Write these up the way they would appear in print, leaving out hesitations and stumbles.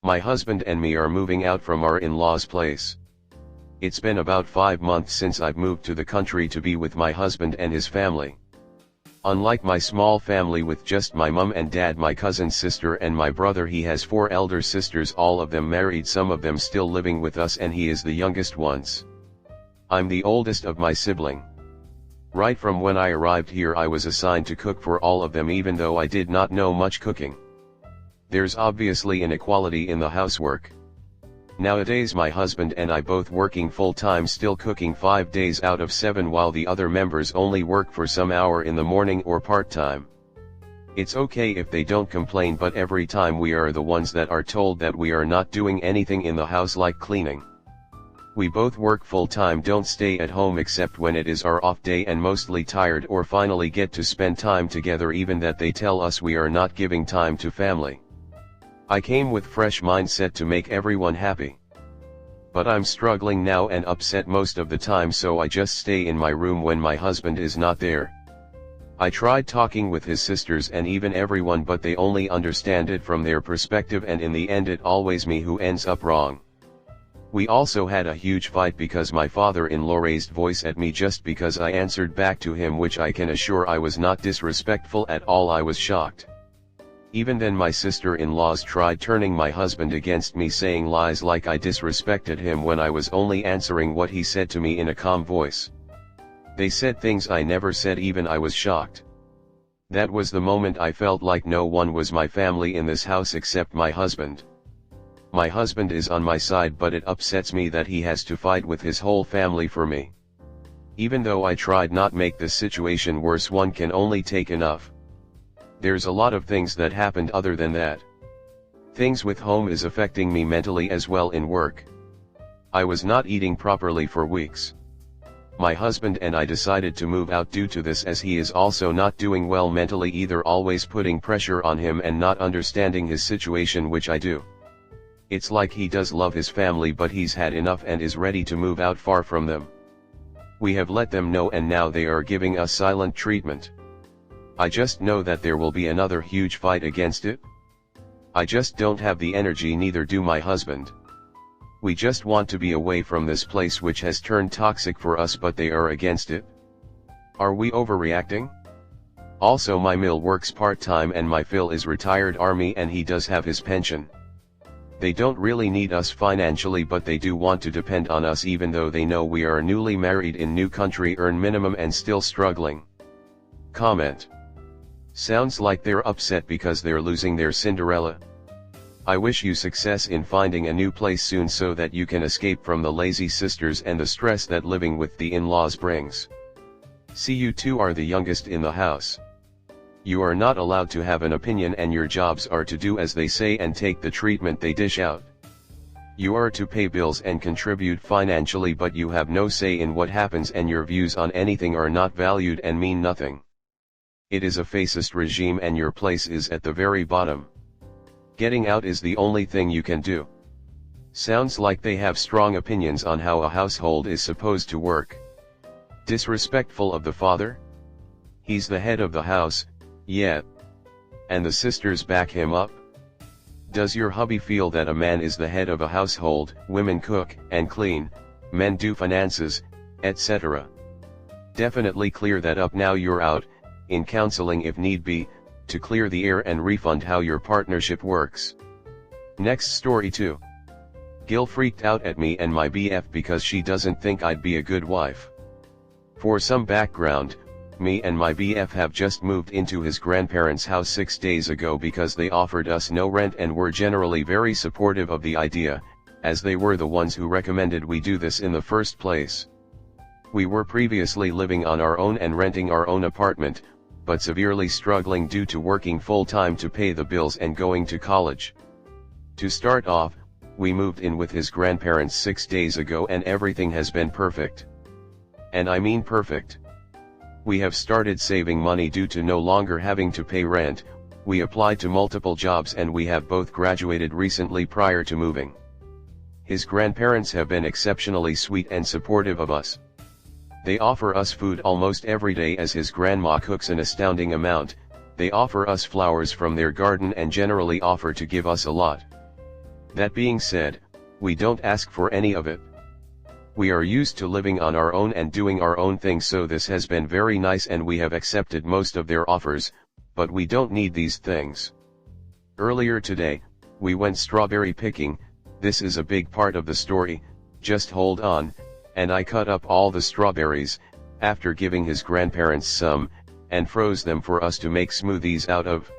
My husband and me are moving out from our in-laws' place. It's been about 5 months since I've moved to the country to be with my husband and his family. Unlike my small family with just my mom and dad, my cousin, sister and my brother, he has 4 elder sisters, all of them married, some of them still living with us, and he is the youngest ones. I'm the oldest of my sibling. Right from when I arrived here I was assigned to cook for all of them, even though I did not know much cooking. There's obviously inequality in the housework. Nowadays my husband and I both working full-time, still cooking 5 days out of 7, while the other members only work for some hour in the morning or part-time. It's okay if they don't complain, but every time we are the ones that are told that we are not doing anything in the house like cleaning. We both work full-time, don't stay at home except when it is our off day, and mostly tired or finally get to spend time together, even that they tell us we are not giving time to family. I came with fresh mindset to make everyone happy. But I'm struggling now and upset most of the time, so I just stay in my room when my husband is not there. I tried talking with his sisters and even everyone, but they only understand it from their perspective, and in the end it always me who ends up wrong. We also had a huge fight because my father-in-law raised voice at me just because I answered back to him, which I can assure I was not disrespectful at all. I was shocked. Even then my sister-in-laws tried turning my husband against me, saying lies like I disrespected him when I was only answering what he said to me in a calm voice. They said things I never said. Even I was shocked. That was the moment I felt like no one was my family in this house except my husband. My husband is on my side, but it upsets me that he has to fight with his whole family for me. Even though I tried not make this situation worse, one can only take enough. There's a lot of things that happened other than that. Things with home is affecting me mentally as well in work. I was not eating properly for weeks. My husband and I decided to move out due to this, as he is also not doing well mentally either, always putting pressure on him and not understanding his situation, which I do. It's like he does love his family, but he's had enough and is ready to move out far from them. We have let them know, and now they are giving us silent treatment. I just know that there will be another huge fight against it. I just don't have the energy, neither do my husband. We just want to be away from this place which has turned toxic for us, but they are against it. Are we overreacting? Also, my Mill works part-time and my Phil is retired army and he does have his pension. They don't really need us financially, but they do want to depend on us, even though they know we are newly married in new country, earn minimum and still struggling. Comment. Sounds like they're upset because they're losing their Cinderella. I wish you success in finding a new place soon so that you can escape from the lazy sisters and the stress that living with the in-laws brings. See, you two are the youngest in the house. You are not allowed to have an opinion, and your jobs are to do as they say and take the treatment they dish out. You are to pay bills and contribute financially, but you have no say in what happens, and your views on anything are not valued and mean nothing. It is a fascist regime and your place is at the very bottom. Getting out is the only thing you can do. Sounds like they have strong opinions on how a household is supposed to work. Disrespectful of the father? He's the head of the house, yeah. And the sisters back him up? Does your hubby feel that a man is the head of a household, women cook and clean, men do finances, etc.? Definitely clear that up now. You're out, in counseling if need be, to clear the air and refund how your partnership works. Next story 2. Gil freaked out at me and my BF because she doesn't think I'd be a good wife. For some background, me and my BF have just moved into his grandparents' house 6 days ago because they offered us no rent and were generally very supportive of the idea, as they were the ones who recommended we do this in the first place. We were previously living on our own and renting our own apartment, but severely struggling due to working full-time to pay the bills and going to college. To start off, we moved in with his grandparents 6 days ago and everything has been perfect. And I mean perfect. We have started saving money due to no longer having to pay rent. We applied to multiple jobs and we have both graduated recently prior to moving. His grandparents have been exceptionally sweet and supportive of us. They offer us food almost every day as his grandma cooks an astounding amount. They offer us flowers from their garden and generally offer to give us a lot. That being said, we don't ask for any of it. We are used to living on our own and doing our own thing, so this has been very nice and we have accepted most of their offers, but we don't need these things. Earlier today, we went strawberry picking. This is a big part of the story, just hold on, and I cut up all the strawberries, after giving his grandparents some, and froze them for us to make smoothies out of.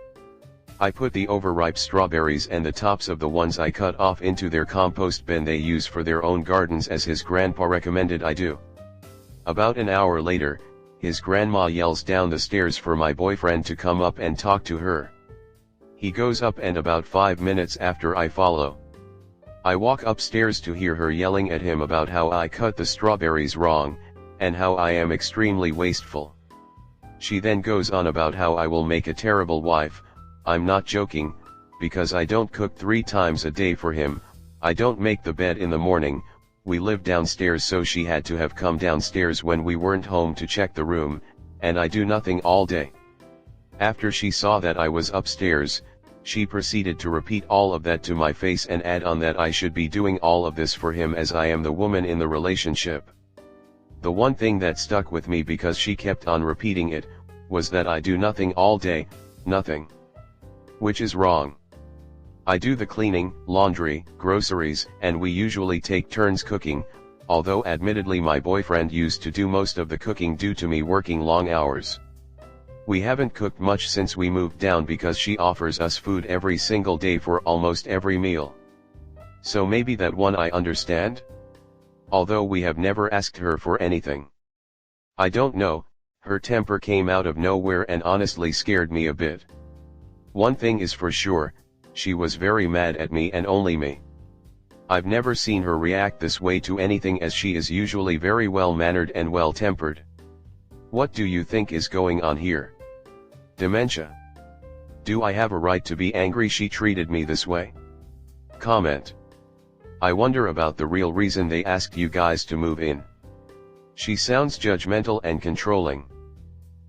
I put the overripe strawberries and the tops of the ones I cut off into their compost bin they use for their own gardens, as his grandpa recommended I do. About an hour later, his grandma yells down the stairs for my boyfriend to come up and talk to her. He goes up, and about 5 minutes after I follow. I walk upstairs to hear her yelling at him about how I cut the strawberries wrong, and how I am extremely wasteful. She then goes on about how I will make a terrible wife. I'm not joking, because I don't cook 3 times a day for him, I don't make the bed in the morning. We live downstairs, so she had to have come downstairs when we weren't home to check the room, and I do nothing all day. After she saw that I was upstairs, she proceeded to repeat all of that to my face and add on that I should be doing all of this for him as I am the woman in the relationship. The one thing that stuck with me, because she kept on repeating it, was that I do nothing all day, nothing. Which is wrong. I do the cleaning, laundry, groceries, and we usually take turns cooking, although admittedly my boyfriend used to do most of the cooking due to me working long hours. We haven't cooked much since we moved down because she offers us food every single day for almost every meal. So maybe that one I understand? Although we have never asked her for anything. I don't know, her temper came out of nowhere and honestly scared me a bit. One thing is for sure, she was very mad at me and only me. I've never seen her react this way to anything, as she is usually very well-mannered and well-tempered. What do you think is going on here? Dementia. Do I have a right to be angry she treated me this way? Comment. I wonder about the real reason they asked you guys to move in. She sounds judgmental and controlling.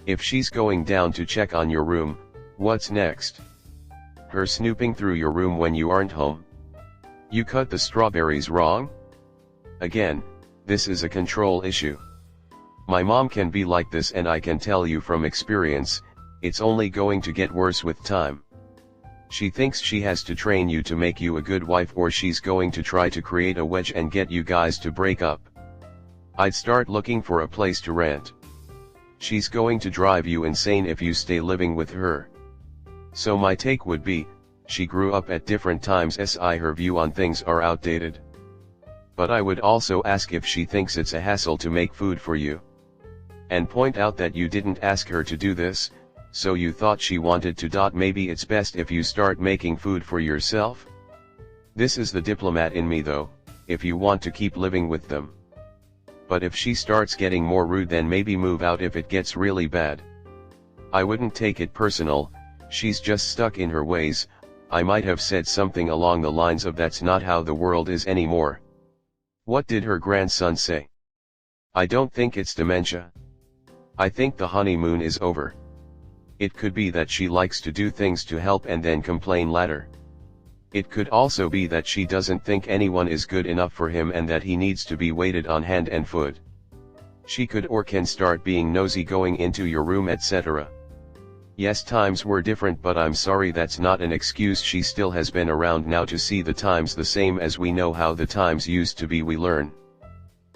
If she's going down to check on your room, what's next? Her snooping through your room when you aren't home? You cut the strawberries wrong? Again, this is a control issue. My mom can be like this, and I can tell you from experience, it's only going to get worse with time. She thinks she has to train you to make you a good wife, or she's going to try to create a wedge and get you guys to break up. I'd start looking for a place to rent. She's going to drive you insane if you stay living with her. So my take would be, she grew up at different times, her view on things are outdated. But I would also ask if she thinks it's a hassle to make food for you. And point out that you didn't ask her to do this, so you thought she wanted to. Maybe it's best if you start making food for yourself? This is the diplomat in me though, if you want to keep living with them. But if she starts getting more rude, then maybe move out if it gets really bad. I wouldn't take it personal, she's just stuck in her ways. I might have said something along the lines of that's not how the world is anymore. What did her grandson say? I don't think it's dementia. I think the honeymoon is over. It could be that she likes to do things to help and then complain later. It could also be that she doesn't think anyone is good enough for him and that he needs to be waited on hand and foot. She could or can start being nosy, going into your room, etc. Yes, times were different, but I'm sorry, that's not an excuse. She still has been around now to see the times the same as we know how the times used to be. We learn.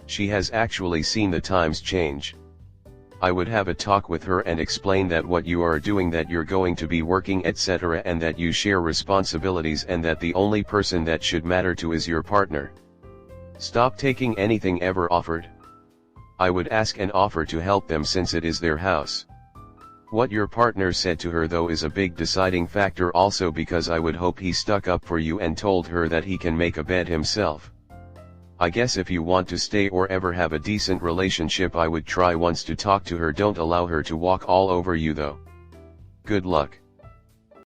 She has actually seen the times change. I would have a talk with her and explain that what you are doing, that you're going to be working, etc., and that you share responsibilities and that the only person that should matter to is your partner. Stop taking anything ever offered. I would ask and offer to help them since it is their house. What your partner said to her though is a big deciding factor also, because I would hope he stuck up for you and told her that he can make a bed himself. I guess if you want to stay or ever have a decent relationship, I would try once to talk to her. Don't allow her to walk all over you though. Good luck.